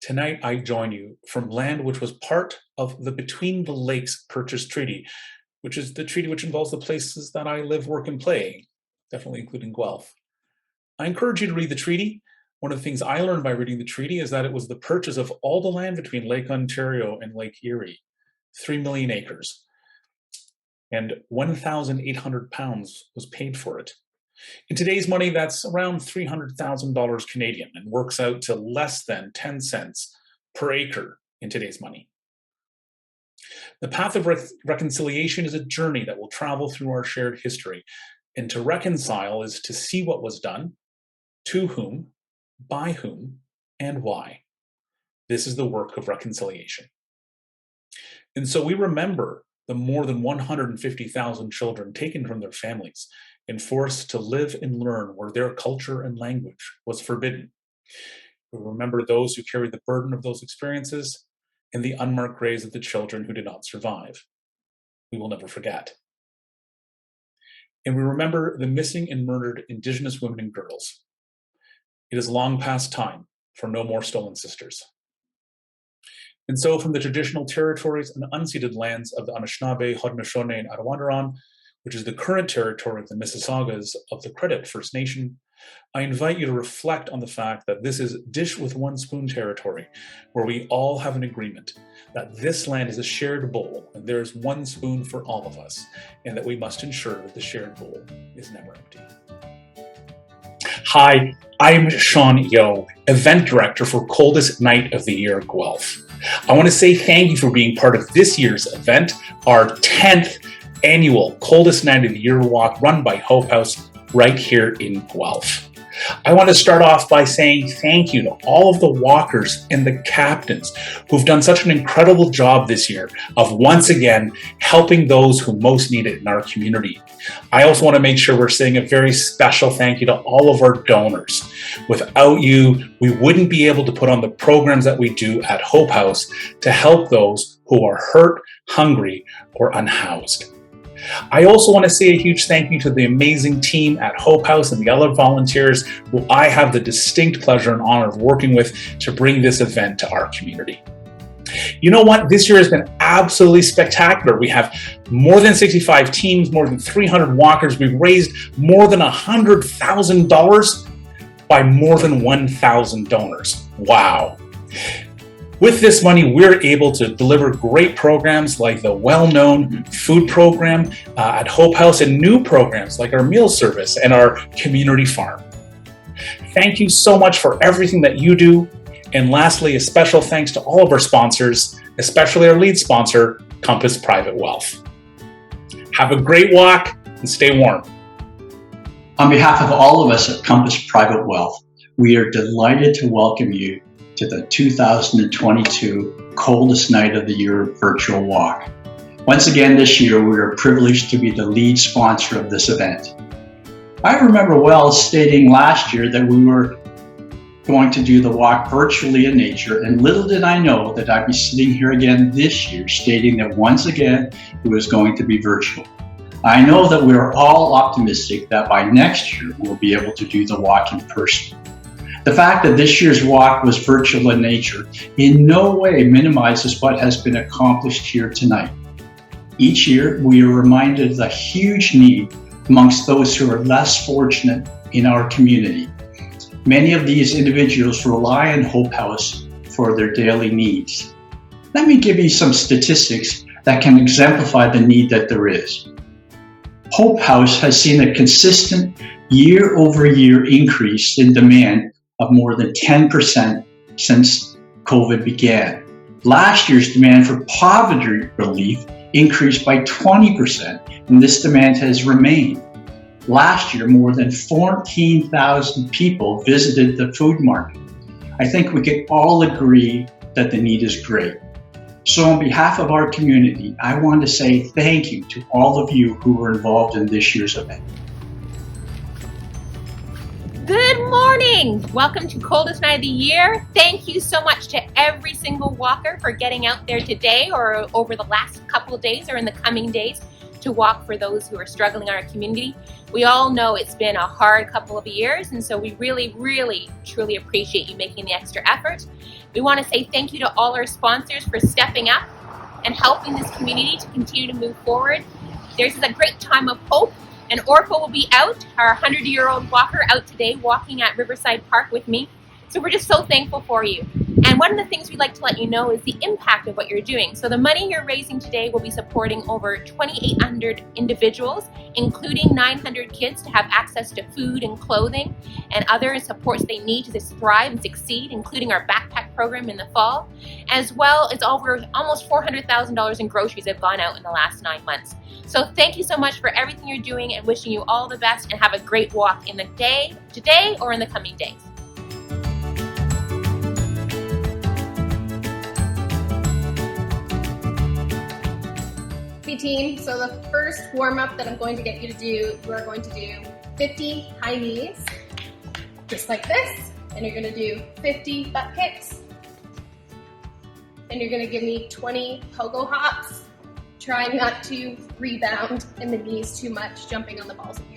Tonight, I join you from land which was part of the Between the Lakes Purchase Treaty, which is the treaty which involves the places that I live, work, and play, definitely including Guelph. I encourage you to read the treaty. One of the things I learned by reading the treaty is that it was the purchase of all the land between Lake Ontario and Lake Erie, 3 million acres, and 1,800 pounds was paid for it. In today's money, that's around $300,000 Canadian and works out to less than 10 cents per acre in today's money. The path of reconciliation is a journey that will travel through our shared history. And to reconcile is to see what was done, to whom, by whom, and why. This is the work of reconciliation. And so we remember the more than 150,000 children taken from their families and forced to live and learn where their culture and language was forbidden. We remember those who carried the burden of those experiences and the unmarked graves of the children who did not survive. We will never forget. And we remember the missing and murdered Indigenous women and girls. It is long past time for no more stolen sisters. And so from the traditional territories and unceded lands of the Anishinaabe, Haudenosaunee, and Arawanaron, which is the current territory of the Mississaugas of the Credit First Nation, I invite you to reflect on the fact that this is dish with one spoon territory, where we all have an agreement that this land is a shared bowl and there is one spoon for all of us, and that we must ensure that the shared bowl is never empty. Hi, I'm Sean Yo, Event Director for Coldest Night of the Year, Guelph. I want to say thank you for being part of this year's event, our 10th annual Coldest Night of the Year walk run by Hope House right here in Guelph. I want to start off by saying thank you to all of the walkers and the captains who've done such an incredible job this year of once again helping those who most need it in our community. I also want to make sure we're saying a very special thank you to all of our donors. Without you, we wouldn't be able to put on the programs that we do at Hope House to help those who are hurt, hungry, or unhoused. I also want to say a huge thank you to the amazing team at Hope House and the other volunteers who I have the distinct pleasure and honor of working with to bring this event to our community. You know what? This year has been absolutely spectacular. We have more than 65 teams, more than 300 walkers. We've raised more than $100,000 by more than 1,000 donors. Wow. With this money, we're able to deliver great programs like the well-known food program at Hope House and new programs like our meal service and our community farm. Thank you so much for everything that you do. And lastly, a special thanks to all of our sponsors, especially our lead sponsor, Compass Private Wealth. Have a great walk and stay warm. On behalf of all of us at Compass Private Wealth, we are delighted to welcome you to the 2022 Coldest Night of the Year virtual walk. Once again this year, we are privileged to be the lead sponsor of this event. I remember well stating last year that we were going to do the walk virtually in nature, and little did I know that I'd be sitting here again this year stating that once again it was going to be virtual. I know that we are all optimistic that by next year we'll be able to do the walk in person. The fact that this year's walk was virtual in nature in no way minimizes what has been accomplished here tonight. Each year, we are reminded of the huge need amongst those who are less fortunate in our community. Many of these individuals rely on Hope House for their daily needs. Let me give you some statistics that can exemplify the need that there is. Hope House has seen a consistent year-over-year increase in demand of more than 10% since COVID began. Last year's demand for poverty relief increased by 20%, and this demand has remained. Last year, more than 14,000 people visited the food market. I think we can all agree that the need is great. So on behalf of our community, I want to say thank you to all of you who were involved in this year's event. Good morning! Welcome to Coldest Night of the Year. Thank you so much to every single walker for getting out there today or over the last couple of days or in the coming days to walk for those who are struggling in our community. We all know it's been a hard couple of years, and so we really, really, truly appreciate you making the extra effort. We want to say thank you to all our sponsors for stepping up and helping this community to continue to move forward. There's a great time of hope, and Orpha will be out, our 100-year-old walker, out today walking at Riverside Park with me. So we're just so thankful for you. And one of the things we'd like to let you know is the impact of what you're doing. So the money you're raising today will be supporting over 2,800 individuals, including 900 kids to have access to food and clothing and other supports they need to thrive and succeed, including our backpack program in the fall. As well, it's over almost $400,000 in groceries that have gone out in the last 9 months. So thank you so much for everything you're doing, and wishing you all the best, and have a great walk in the day, today or in the coming days. Team, so the first warm-up that I'm going to get you to do, you are going to do 50 high knees, just like this, and you're going to do 50 butt kicks, and you're going to give me 20 pogo hops, trying not to rebound in the knees too much, jumping on the balls of